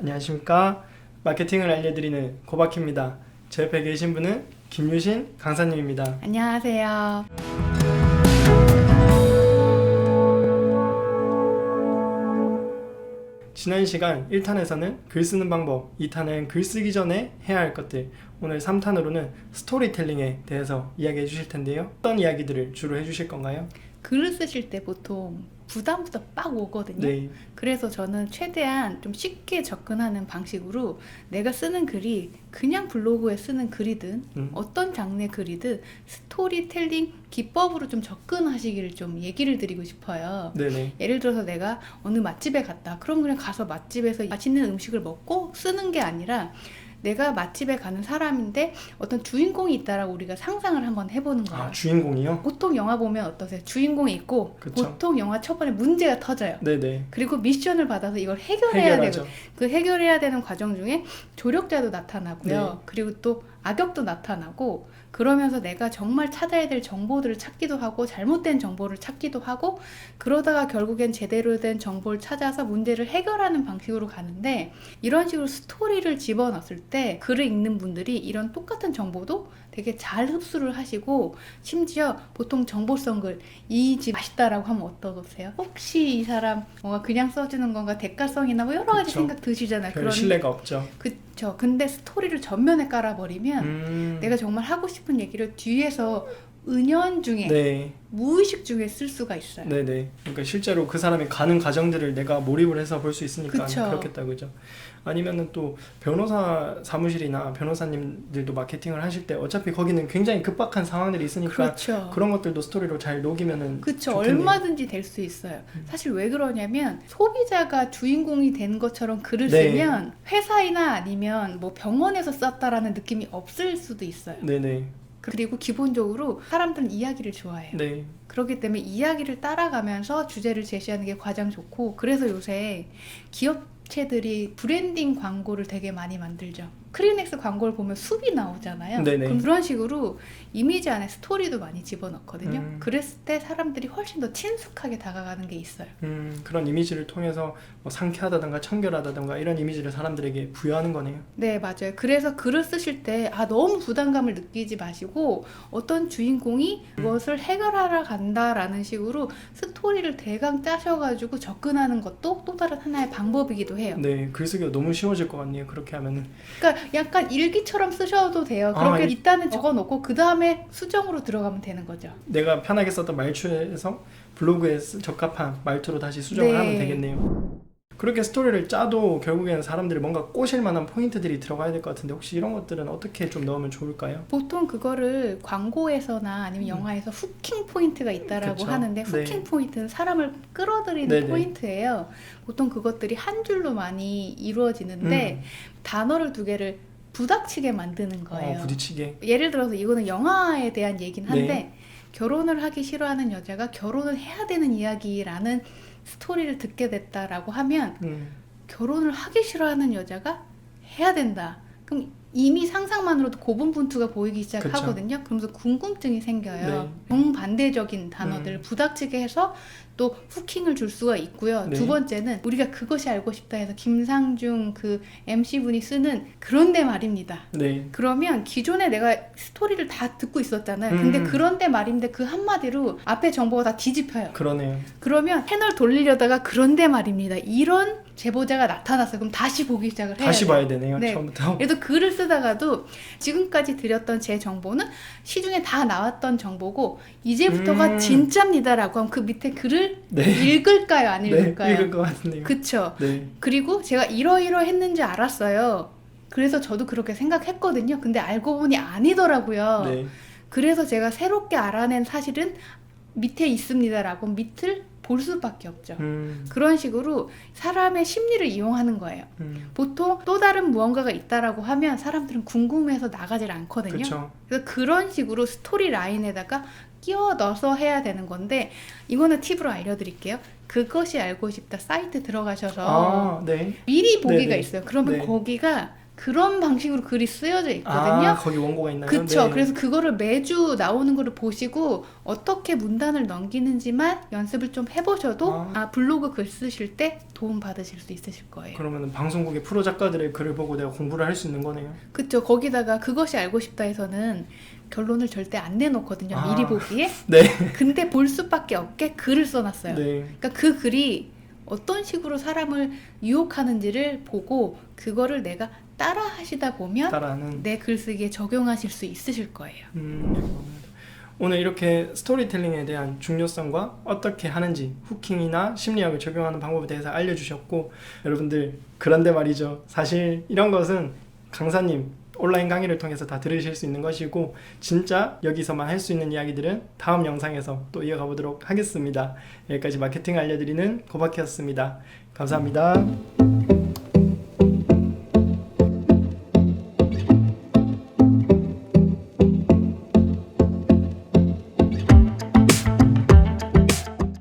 안녕하십니까. 마케팅을 알려드리는 고박희입니다. 제 옆에 계신 분은 김유신 강사님입니다. 안녕하세요. 지난 시간 1탄에서는 글 쓰는 방법, 2탄은 글 쓰기 전에 해야 할 것들, 오늘 3탄으로는 스토리텔링에 대해서 이야기해 주실 텐데요. 어떤 이야기들을 주로 해주실 건가요? 글을 쓰실 때 보통 부담부터 빡 오거든요. 네. 그래서 저는 최대한 좀 쉽게 접근하는 방식으로 내가 쓰는 글이 그냥 블로그에 쓰는 글이든 어떤 장르의 글이든 스토리텔링 기법으로 좀 접근하시기를 좀 얘기를 드리고 싶어요. 네네. 예를 들어서 내가 어느 맛집에 갔다. 그럼 그냥 가서 맛집에서 맛있는 음식을 먹고 쓰는 게 아니라 내가 맛집에 가는 사람인데 어떤 주인공이 있다라고 우리가 상상을 한번 해보는 거예요. 아, 주인공이요? 보통 영화 보면 어떠세요? 주인공이 있고 그쵸. 보통 영화 초반에 문제가 터져요. 네네. 그리고 미션을 받아서 이걸 해결해야 해결하죠. 되고 그 해결해야 되는 과정 중에 조력자도 나타나고요. 네. 그리고 또 악역도 나타나고 그러면서 내가 정말 찾아야 될 정보들을 찾기도 하고 잘못된 정보를 찾기도 하고 그러다가 결국엔 제대로 된 정보를 찾아서 문제를 해결하는 방식으로 가는데 이런 식으로 스토리를 집어넣었을 때 글을 읽는 분들이 이런 똑같은 정보도 되게 잘 흡수를 하시고 심지어 보통 정보성 글 이 집 맛있다라고 하면 어떠세요? 혹시 이 사람 뭔가 그냥 써주는 건가 대가성이나 뭐 여러 가지 그쵸. 생각 드시잖아요. 별 신뢰가 없죠. 그쵸. 근데 스토리를 전면에 깔아버리면 내가 정말 하고 싶은 얘기를 뒤에서 은연중에 네. 무의식 중에 쓸 수가 있어요. 네네. 그러니까 실제로 그 사람이 가는 과정들을 내가 몰입을 해서 볼 수 있으니까 그쵸. 그렇겠다, 그죠? 아니면은 또 변호사 사무실이나 변호사님들도 마케팅을 하실 때 어차피 거기는 굉장히 급박한 상황들이 있으니까 그렇죠. 그런 것들도 스토리로 잘 녹이면은 그쵸. 좋겠네요. 얼마든지 될 수 있어요. 사실 왜 그러냐면 소비자가 주인공이 된 것처럼 글을 네. 쓰면 회사이나 아니면 뭐 병원에서 썼다라는 느낌이 없을 수도 있어요. 네네. 그리고 기본적으로 사람들은 이야기를 좋아해요. 네. 그렇기 때문에 이야기를 따라가면서 주제를 제시하는 게 가장 좋고 그래서 요새 기업체들이 브랜딩 광고를 되게 많이 만들죠. 크리넥스 광고를 보면 숲이 나오잖아요. 네네. 그럼 그런 식으로 이미지 안에 스토리도 많이 집어넣거든요. 음. 그랬을 때 사람들이 훨씬 더 친숙하게 다가가는 게 있어요. 그런 이미지를 통해서 뭐 상쾌하다던가 청결하다던가 이런 이미지를 사람들에게 부여하는 거네요. 네, 맞아요. 그래서 글을 쓰실 때 너무 부담감을 느끼지 마시고 어떤 주인공이 그것을 해결하러 간다라는 식으로 스토리를 대강 짜셔가지고 접근하는 것도 또 다른 하나의 방법이기도 해요. 네, 글쓰기가 너무 쉬워질 것 같네요. 그렇게 하면은. 그러니까 약간 일기처럼 쓰셔도 돼요. 그렇게 일단은 적어놓고 그 다음에 수정으로 들어가면 되는 거죠. 내가 편하게 썼던 말투에서 블로그에 적합한 말투로 다시 수정을 네. 하면 되겠네요. 그렇게 스토리를 짜도 결국에는 사람들이 뭔가 꼬실 만한 포인트들이 들어가야 될 것 같은데 혹시 이런 것들은 어떻게 좀 넣으면 좋을까요? 보통 그거를 광고에서나 아니면 영화에서 후킹 포인트가 있다라고 그쵸. 하는데 후킹 네. 포인트는 사람을 끌어들이는 네네. 포인트예요. 보통 그것들이 한 줄로 많이 이루어지는데 단어를 두 개를 부닥치게 만드는 거예요. 부딪히게. 예를 들어서 이거는 영화에 대한 얘기는 한데 네. 결혼을 하기 싫어하는 여자가 결혼을 해야 되는 이야기라는 스토리를 듣게 됐다라고 하면 결혼을 하기 싫어하는 여자가 해야 된다. 그럼 이미 상상만으로도 고분분투가 보이기 시작하거든요. 그러면서 궁금증이 생겨요. 네. 정반대적인 단어들을 부닥치게 해서 또 후킹을 줄 수가 있고요. 네. 두 번째는 우리가 그것이 알고 싶다 해서 김상중 그 MC분이 쓰는 그런데 말입니다. 네. 그러면 기존에 내가 스토리를 다 듣고 있었잖아요. 근데 그런데 말인데 그 한마디로 앞에 정보가 다 뒤집혀요. 그러네요. 그러면 채널 돌리려다가 그런데 말입니다. 이런 제보자가 나타났어요. 그럼 다시 보기 시작을 해야 다시 돼요. 봐야 되네요. 네. 처음부터. 그래도 글을 쓰다가도 지금까지 드렸던 제 정보는 시중에 다 나왔던 정보고 이제부터가 진짜입니다라고 하면 그 밑에 글을 네. 읽을까요? 안 읽을까요? 네, 읽을 것 같네요. 그쵸? 네. 그리고 제가 이러이러했는지 알았어요. 그래서 저도 그렇게 생각했거든요. 근데 알고 보니 아니더라고요. 네. 그래서 제가 새롭게 알아낸 사실은 밑에 있습니다라고 밑을 볼 수밖에 없죠. 그런 식으로 사람의 심리를 이용하는 거예요. 보통 또 다른 무언가가 있다라고 하면 사람들은 궁금해서 나가질 않거든요. 그쵸. 그래서 그런 식으로 스토리 라인에다가 끼워 넣어서 해야 되는 건데 이거는 팁으로 알려드릴게요. 그것이 알고 싶다 사이트 들어가셔서 네. 미리 보기가 네네. 있어요. 그러면 네. 거기가 그런 방식으로 글이 쓰여져 아, 있거든요. 거기 원고가 있나요? 그쵸. 네. 그래서 그거를 매주 나오는 거를 보시고 어떻게 문단을 넘기는지만 연습을 좀 해보셔도 블로그 글 쓰실 때 도움 받으실 수 있으실 거예요. 그러면 방송국의 프로 작가들의 글을 보고 내가 공부를 할 수 있는 거네요. 그쵸. 거기다가 그것이 알고 싶다에서는 결론을 절대 안 내놓거든요. 아. 미리 보기에. 네. 근데 볼 수밖에 없게 글을 써놨어요. 네. 그러니까 그 글이 어떤 식으로 사람을 유혹하는지를 보고 그거를 내가 따라 하시다 보면 따라하는. 내 글쓰기에 적용하실 수 있으실 거예요. 오늘 이렇게 스토리텔링에 대한 중요성과 어떻게 하는지 후킹이나 심리학을 적용하는 방법에 대해서 알려주셨고, 여러분들 그런데 말이죠, 사실 이런 것은 강사님 온라인 강의를 통해서 다 들으실 수 있는 것이고 진짜 여기서만 할 수 있는 이야기들은 다음 영상에서 또 이어가 보도록 하겠습니다. 여기까지 마케팅 알려드리는 고박희였습니다. 감사합니다.